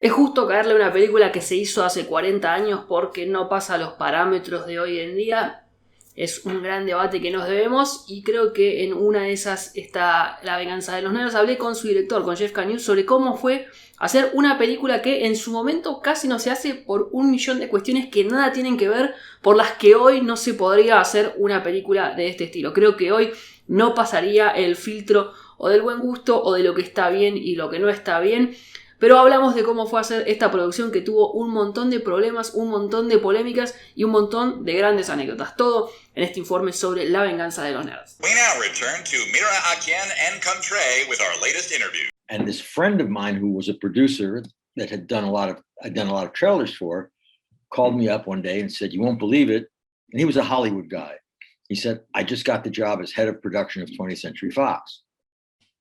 ¿Es justo caerle a una película que se hizo hace 40 años porque no pasa los parámetros de hoy en día? Es un gran debate que nos debemos y creo que en una de esas está La venganza de los nerds. Hablé con su director, con Jeff Kanew, sobre cómo fue hacer una película que en su momento casi no se hace por un millón de cuestiones que nada tienen que ver, por las que hoy no se podría hacer una película de este estilo. Creo que hoy no pasaría el filtro o del buen gusto o de lo que está bien y lo que no está bien. Pero hablamos de cómo fue hacer esta producción que tuvo un montón de problemas, un montón de polémicas y un montón de grandes anécdotas. Todo en este informe sobre La venganza de los nerds. We now return to Mira Akien and Contre with our latest interview. And this friend of mine who was a producer that I'd done a lot of trailers for, called me up one day and said, "You won't believe it." And he was a Hollywood guy. He said, "I just got the job as head of production of 20th Century Fox."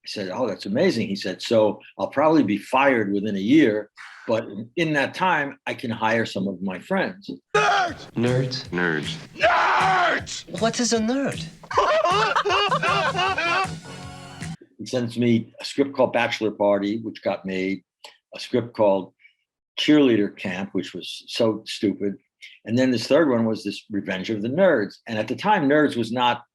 I said, "Oh, that's amazing." He said, "So I'll probably be fired within a year, but in that time, I can hire some of my friends." Nerds! Nerds? Nerds! Nerds! What is a nerd? He sends me a script called Bachelor Party, which got made, a script called Cheerleader Camp, which was so stupid. And then this third one was this Revenge of the Nerds. And at the time, nerds was not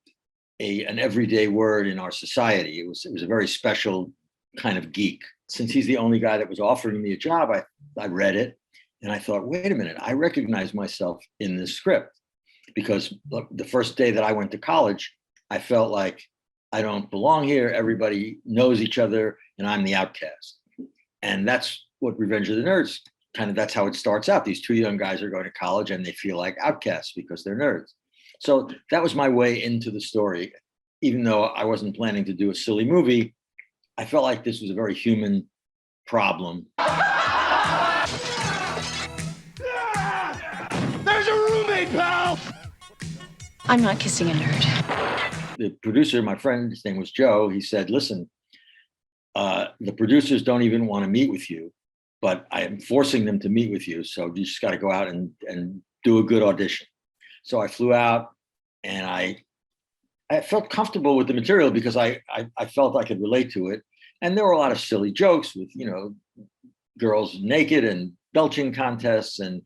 an everyday word in our society. It was a very special kind of geek. Since he's the only guy that was offering me a job, I read it and I thought, wait a minute, I recognize myself in this script. Because look, the first day that I went to college, I felt like I don't belong here. Everybody knows each other and I'm the outcast. And that's what Revenge of the Nerds, that's how it starts out. These two young guys are going to college and they feel like outcasts because they're nerds. So that was my way into the story. Even though I wasn't planning to do a silly movie, I felt like this was a very human problem. There's a roommate, pal! I'm not kissing a nerd. The producer, my friend, his name was Joe, he said, "Listen, the producers don't even want to meet with you, but I am forcing them to meet with you. So you just got to go out and do a good audition." So I flew out and I felt comfortable with the material because I felt I could relate to it. And there were a lot of silly jokes with, girls naked and belching contests and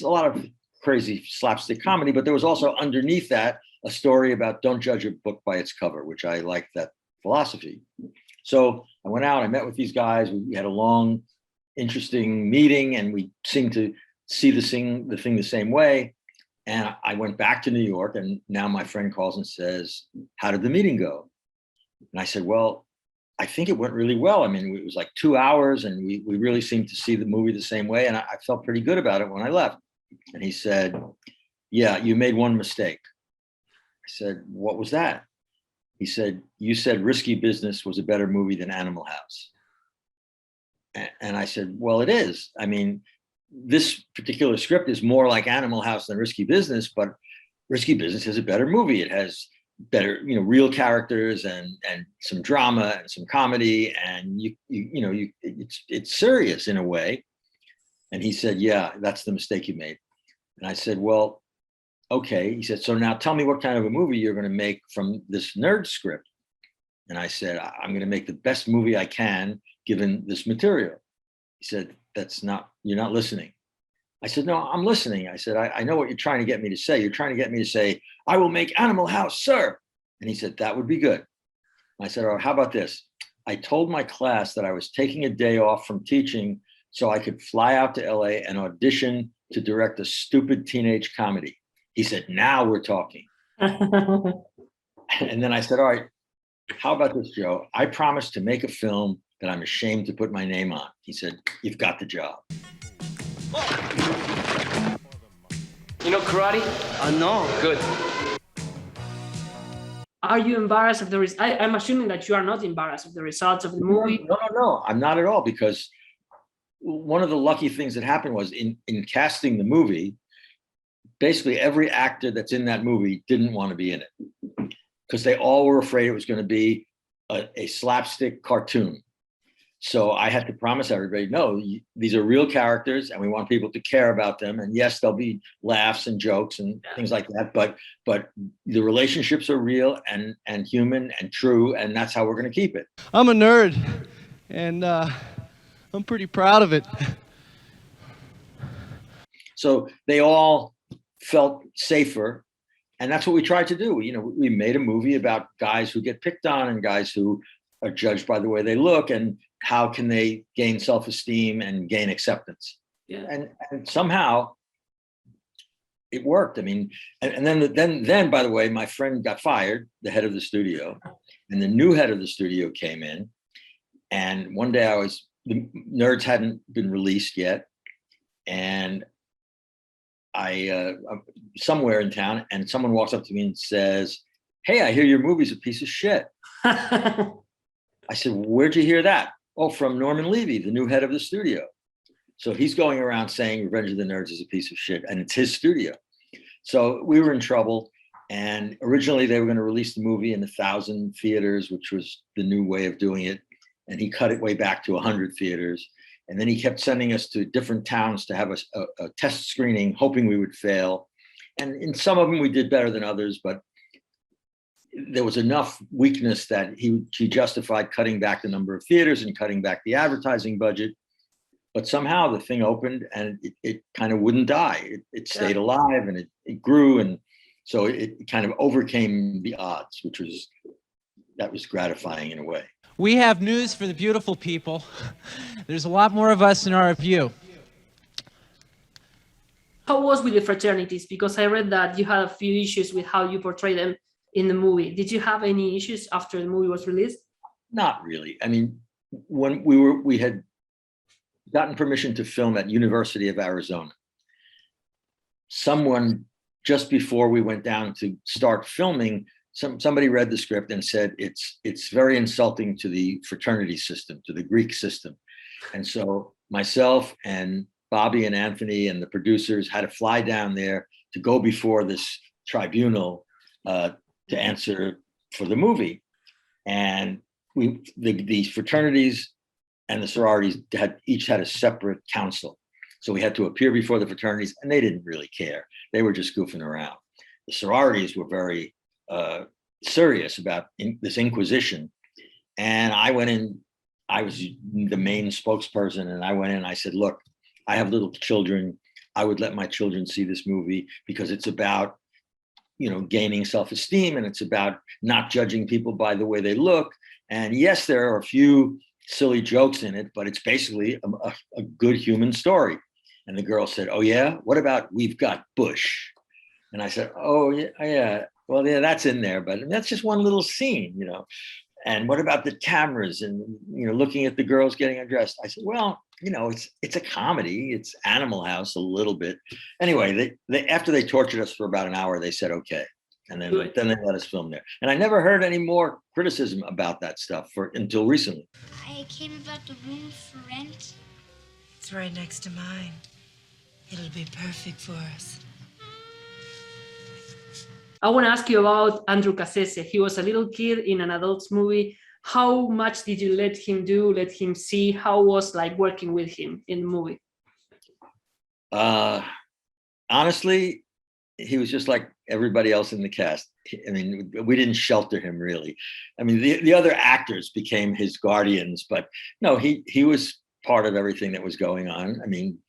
a lot of crazy slapstick comedy. But there was also underneath that a story about don't judge a book by its cover, which I liked that philosophy. So I went out, I met with these guys. We had a long, interesting meeting and we seemed to see the thing the same way. And I went back to New York and now my friend calls and says, "How did the meeting go?" And I said, "Well, I think it went really well. I mean, it was like 2 hours and we really seemed to see the movie the same way. And I felt pretty good about it when I left." And he said, "Yeah, you made one mistake." I said, "What was that?" He said, "You said Risky Business was a better movie than Animal House." And I said, "Well, it is. I mean, this particular script is more like Animal House than Risky Business, but Risky Business is a better movie. It has better, real characters and some drama and some comedy, and it's serious in a way." And he said, "Yeah, that's the mistake you made." And I said, "Well, okay." He said, "So now tell me what kind of a movie you're going to make from this nerd script." And I said, "I'm going to make the best movie I can given this material." He said, "You're not listening." I said, "No, I'm listening." I said, I know what you're trying to get me to say. You're trying to get me to say, 'I will make Animal House, sir.'" And he said, "That would be good." I said, "All right, how about this? I told my class that I was taking a day off from teaching so I could fly out to LA and audition to direct a stupid teenage comedy." He said, "Now we're talking." And then I said, "All right, how about this, Joe? I promised to make a film that I'm ashamed to put my name on." He said, "You've got the job." You know karate? No. Good. Are you embarrassed of the results? I'm assuming that you are not embarrassed of the results of the movie. No, I'm not at all, because one of the lucky things that happened was in casting the movie, basically every actor that's in that movie didn't want to be in it because they all were afraid it was going to be a slapstick cartoon. So I had to promise everybody, no, these are real characters and we want people to care about them. And yes, there'll be laughs and jokes and things like that, but the relationships are real and human and true, and that's how we're going to keep it. I'm a nerd, and I'm pretty proud of it. So they all felt safer. And that's what we tried to do. You know, we made a movie about guys who get picked on and guys who are judged by the way they look and how can they gain self-esteem and gain acceptance. Yeah. And somehow it worked. I mean, and then by the way, my friend got fired, the head of the studio, and the new head of the studio came in. And one day the Nerds hadn't been released yet. And I'm somewhere in town, and someone walks up to me and says, "Hey, I hear your movie's a piece of shit." I said, "Where'd you hear that?" "Oh, from Norman Levy, the new head of the studio." So he's going around saying Revenge of the Nerds is a piece of shit, and it's his studio. So we were in trouble. And originally they were going to release the movie in 1,000 theaters, which was the new way of doing it. And he cut it way back to 100 theaters. And then he kept sending us to different towns to have a test screening, hoping we would fail. And in some of them, we did better than others, but there was enough weakness that he justified cutting back the number of theaters and cutting back the advertising budget. But somehow the thing opened and it kind of wouldn't die. It stayed alive and it grew. And so it kind of overcame the odds, that was gratifying in a way. We have news for the beautiful people. There's a lot more of us in our view. How was with the fraternities? Because I read that you had a few issues with how you portray them in the movie. Did you have any issues after the movie was released? Not really. I mean, when we had gotten permission to film at University of Arizona, someone just before we went down to start filming, somebody read the script and said it's very insulting to the fraternity system, to the Greek system. And so myself and Bobby and Anthony and the producers had to fly down there to go before this tribunal to answer for the movie. And the fraternities and the sororities each had a separate counsel. So we had to appear before the fraternities, and they didn't really care. They were just goofing around. The sororities were very serious about this inquisition. And I went in, I was the main spokesperson, and I went in, I said, look, I have little children. I would let my children see this movie because it's about, gaining self-esteem, and it's about not judging people by the way they look. And yes, there are a few silly jokes in it, but it's basically a good human story. And the girl said, oh yeah, what about We've Got Bush? And I said, oh yeah, well, yeah, that's in there, but that's just one little scene, And what about the cameras and, looking at the girls getting undressed? I said, well, it's a comedy. It's Animal House a little bit. Anyway, they after they tortured us for about an hour, they said, okay. And then they let us film there. And I never heard any more criticism about that stuff until recently. I came about the room for rent. It's right next to mine. It'll be perfect for us. I want to ask you about Andrew Cassese. He was a little kid in an adult's movie. How much did you let him see? How was like working with him in the movie? Honestly, he was just like everybody else in the cast. I mean, we didn't shelter him really. I mean, the other actors became his guardians, but no, he was part of everything that was going on. I mean,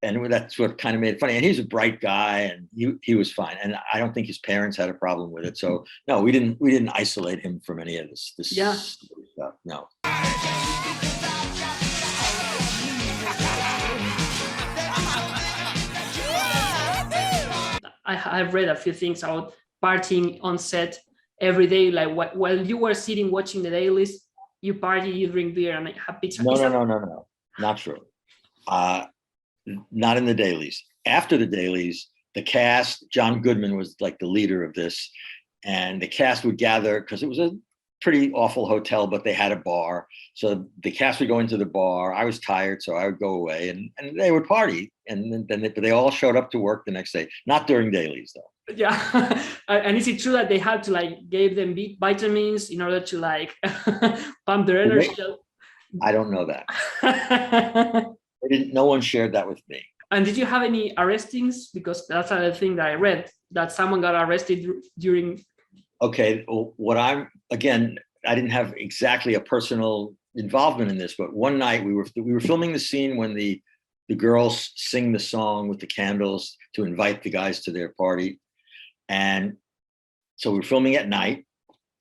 and that's what kind of made it funny. And he's a bright guy, and he was fine. And I don't think his parents had a problem with it. So no, we didn't isolate him from any of this stuff. No. I've read a few things about partying on set every day. Like while you were sitting watching the dailies, you party, you drink beer, and have pizza. No, not true. Not in the dailies. After the dailies, the cast, John Goodman was like the leader of this, and the cast would gather because it was a pretty awful hotel, but they had a bar. So the cast would go into the bar. I was tired, so I would go away, and they would party. And then they all showed up to work the next day. Not during dailies, though. Yeah, and is it true that they had to gave them vitamins in order to pump their energy? I don't know that. No one shared that with me. And did you have any arrestings? Because that's another thing that I read, that someone got arrested during. Okay, I didn't have exactly a personal involvement in this, but one night we were filming the scene when the girls sing the song with the candles to invite the guys to their party. And so we were filming at night,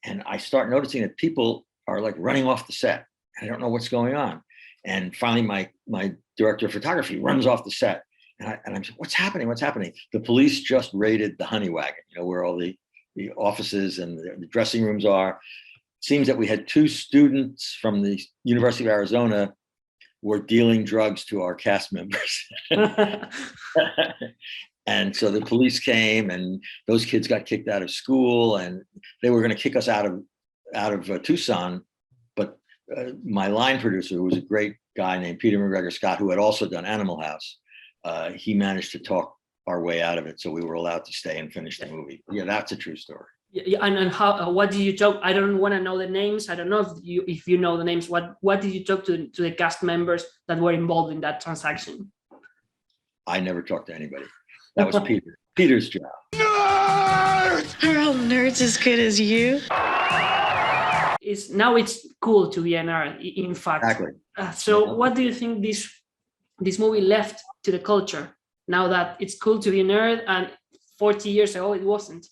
and I start noticing that people are like running off the set. I don't know what's going on. And finally my director of photography runs off the set, and I'm saying, what's happening? What's happening? The police just raided the honey wagon, where all the offices and the dressing rooms are. It seems that we had 2 students from the University of Arizona were dealing drugs to our cast members. And so the police came, and those kids got kicked out of school, and they were going to kick us out of Tucson. But my line producer, who was a great guy named Peter McGregor Scott, who had also done Animal House, he managed to talk our way out of it, so we were allowed to stay and finish the movie. Yeah, that's a true story. Yeah, and how? What did you talk? I don't want to know the names. I don't know if you know the names. What did you talk to the cast members that were involved in that transaction? I never talked to anybody. That was Peter's job. Nerds! Are all nerds as good as you? Now it's cool to be a nerd. In fact, Exactly. So what do you think this movie left to the culture now that it's cool to be a nerd, and 40 years ago it wasn't?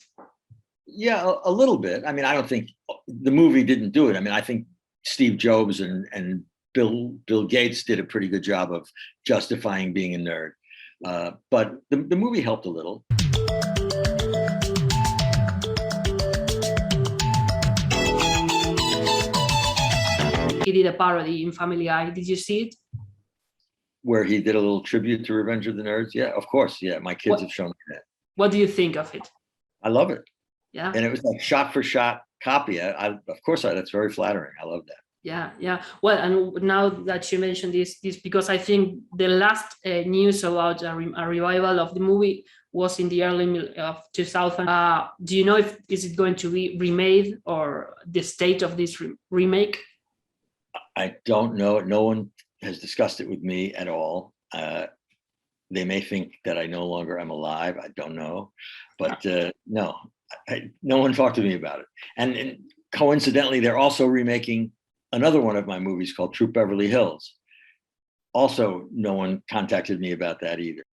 Yeah, a little bit. I mean, I don't think the movie didn't do it. I mean, I think Steve Jobs and Bill Gates did a pretty good job of justifying being a nerd. But the movie helped a little. He did a parody in Family Guy. Did you see it? Where he did a little tribute to Revenge of the Nerds. Yeah, of course. Yeah, my kids have shown me that. What do you think of it? I love it. Yeah. And it was like shot for shot copy. That's very flattering. I love that. Yeah. Well, and now that you mentioned this because I think the last news about a revival of the movie was in the early of 2000. Do you know is it going to be remade, or the state of this remake? I don't know. No one has discussed it with me at all. They may think that I no longer am alive. I don't know, but no, no one talked to me about it. And coincidentally, they're also remaking another one of my movies called Troop Beverly Hills. Also, no one contacted me about that either.